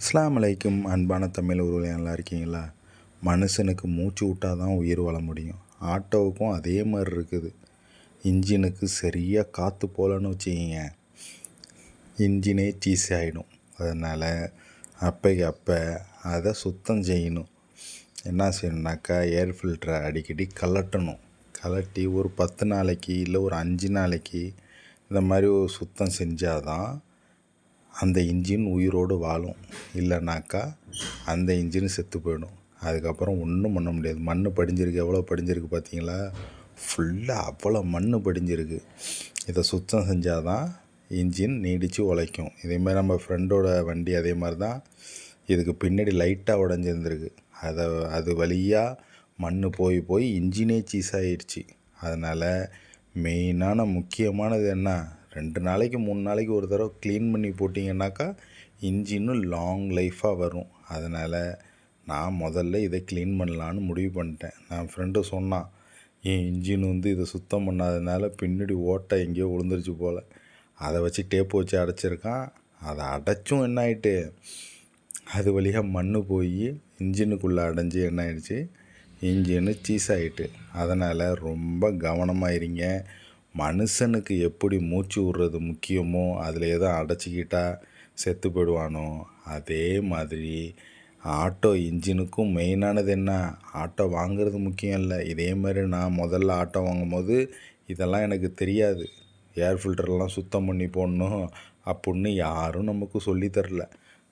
அஸ்ஸலாமு அலைக்கும் அன்பான தமிழ் உறவுகளே, நல்லா இருக்கீங்களா? மனுஷனுக்கு மூச்சு விட்டால் தான் உயிர் வாழ முடியும். ஆட்டோவுக்கும் அதே மாதிரி இருக்குது. இன்ஜினுக்கு சரியாக காற்று போகலன்னு வச்சுக்கிங்க, இன்ஜினே சீஸ் ஆகிடும். அதனால் அப்போ அதை சுத்தம் செய்யணும். என்ன செய்யணுன்னாக்கா, ஏர் ஃபில்டரை அடிக்கடி கலட்டணும். கலட்டி ஒரு 10 நாளைக்கு இல்லை ஒரு 5 நாளைக்கு இந்த மாதிரி ஒரு சுத்தம் செஞ்சால் தான் அந்த இன்ஜின் உயிரோடு வாழும். இல்லைனாக்கா அந்த இன்ஜின் செத்து போயிடும். அதுக்கப்புறம் ஒன்றும் பண்ண முடியாது. மண் படிஞ்சிருக்கு, எவ்வளோ படிஞ்சிருக்கு பார்த்தீங்களா? ஃபுல்லாக அவ்வளோ மண் படிஞ்சிருக்கு. இதை சுத்தம் செஞ்சால் தான் இன்ஜின் நீடித்து உழைக்கும். இதேமாதிரி நம்ம ஃப்ரெண்டோட வண்டி அதே மாதிரி தான். இதுக்கு பின்னாடி லைட்டாக உடஞ்சிருந்துருக்கு. அது வழியாக மண் போய் இன்ஜினே சீஸ் ஆகிடுச்சு. அதனால் மெயினான முக்கியமானது என்ன, 2 நாளைக்கு 3 நாளைக்கு ஒரு தடவை க்ளீன் பண்ணி போட்டிங்கன்னாக்கா இன்ஜினும் லாங் லைஃபாக வரும். அதனால் நான் முதல்ல இதை க்ளீன் பண்ணலான்னு முடிவு பண்ணிட்டேன். நான் ஃப்ரெண்டு சொன்னான், என் இன்ஜின் இதை சுத்தம் பண்ணாததுனால பின்னாடி ஓட்டை எங்கேயோ விழுந்துருச்சு போல், அதை வச்சு டேப்பு வச்சு அடைச்சிருக்கான். அதை அடைச்சும் என்ன ஆகிட்டு, அது வழியாக மண் போய் இன்ஜினுக்குள்ளே அடைஞ்சி என்ன ஆகிடுச்சு, இன்ஜினு சீஸ் ஆகிட்டு. அதனால் ரொம்ப கவனமாக இருங்க. மனுஷனுக்கு எப்படி மூச்சு விடுறது முக்கியமோ, அதில் எதோ அடைச்சிக்கிட்டால் செத்து போயிடுவானோ, அதே மாதிரி ஆட்டோ இன்ஜினுக்கும் மெயினானது என்ன, ஆட்டோ வாங்கிறது முக்கியம் இல்லை. இதே மாதிரி நான் முதல்ல ஆட்டோ வாங்கும்போது இதெல்லாம் எனக்கு தெரியாது. ஏர் ஃபில்டர்லாம் சுத்தம் பண்ணி போடணும் அப்படின்னு யாரும் நமக்கு சொல்லித்தரல.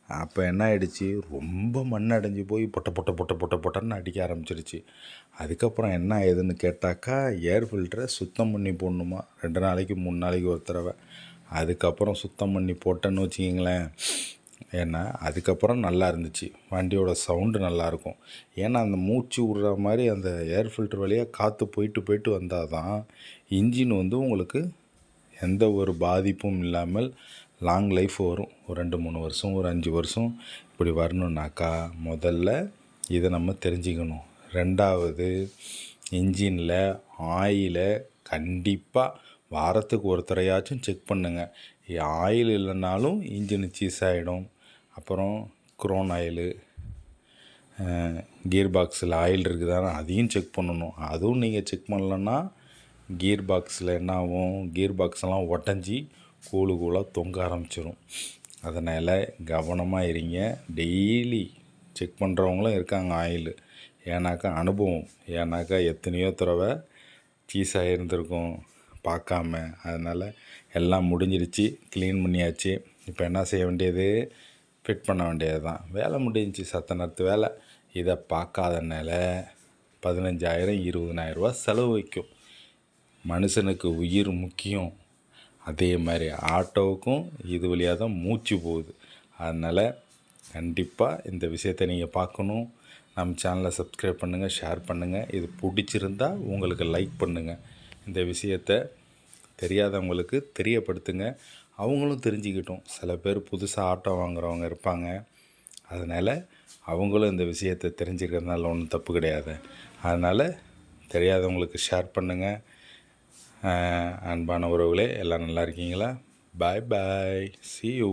அப்போ என்ன ஆகிடுச்சி, ரொம்ப மண் அடைஞ்சி போய் பொட்டன்னு அடிக்க ஆரம்பிச்சிருச்சு. அதுக்கப்புறம் என்ன ஏதுன்னு கேட்டாக்கா, ஏர் ஃபில்டரை சுத்தம் பண்ணி போடணுமா 2 நாளைக்கு 3 நாளைக்கு ஒரு தடவை. அதுக்கப்புறம் சுத்தம் பண்ணி போட்டேன்னு வச்சுக்கிங்களேன், ஏன்னா அதுக்கப்புறம் நல்லா இருந்துச்சு. வண்டியோட சவுண்டு நல்லாயிருக்கும். ஏன்னா அந்த மூச்சு விடுற மாதிரி அந்த ஏர் ஃபில்டர் வழியாக காற்று போயிட்டு வந்தால் தான் இன்ஜின் உங்களுக்கு எந்த ஒரு பாதிப்பும் இல்லாமல் லாங் லைஃப் வரும். ஒரு 2-3 வருஷம், ஒரு 5 வருஷம் இப்படி வரணுன்னாக்கா முதல்ல இதை நம்ம தெரிஞ்சுக்கணும். 2வது, இன்ஜினில் ஆயிலை கண்டிப்பாக வாரத்துக்கு ஒரு தடவையாச்சும் செக் பண்ணுங்கள். ஆயில் இல்லைனாலும் இன்ஜின் சீஸ் ஆகிடும். அப்புறம் குரோன் ஆயிலு, கியர் பாக்ஸில் ஆயில் இருக்குதான்னு அதையும் செக் பண்ணணும். அதுவும் நீங்கள் செக் பண்ணலன்னா கியர் பாக்ஸில் என்ன ஆகும், கியர் பாக்ஸெல்லாம் உடஞ்சி கூழாக தொங்க ஆரம்பிச்சிடும். அதனால் கவனமாக இருங்க. டெய்லி செக் பண்ணுறவங்களும் இருக்காங்க ஆயிலு. ஏன்னாக்கா அனுபவம், ஏன்னாக்கா எத்தனையோ தடவை சீஸ் ஆகியிருந்திருக்கும் பார்க்காம. அதனால் எல்லாம் முடிஞ்சிடுச்சு, க்ளீன் பண்ணியாச்சு. இப்போ என்ன செய்ய வேண்டியது, ஃபிட் பண்ண வேண்டியது தான். வேலை முடிஞ்சிச்சு, சத்த நேரத்து வேலை. இதை பார்க்காதனால 15,000 20,000 ரூபா செலவு வைக்கும். மனுஷனுக்கு உயிர் முக்கியம். அதே மாதிரி ஆட்டோவுக்கும் இது வழியாக தான் மூச்சு போகுது. அதனால் கண்டிப்பாக இந்த விஷயத்தை நீங்கள் பார்க்கணும். நம்ம சேனலை சப்ஸ்கிரைப் பண்ணுங்கள், ஷேர் பண்ணுங்கள். இது பிடிச்சிருந்தா உங்களுக்கு லைக் பண்ணுங்கள். இந்த விஷயத்தை தெரியாதவங்களுக்கு தெரியப்படுத்துங்க, அவங்களும் தெரிஞ்சுக்கிட்டும். சில பேர் புதுசாக ஆட்டோ வாங்குறவங்க இருப்பாங்க. அதனால் அவங்களும் இந்த விஷயத்தை தெரிஞ்சுக்கிறதுனால ஒன்றும் தப்பு கிடையாது. அதனால் தெரியாதவங்களுக்கு ஷேர் பண்ணுங்கள். அன்பான உறவுகளே, எல்லாம் நல்லா இருக்கீங்களா? பாய் பாய், see you.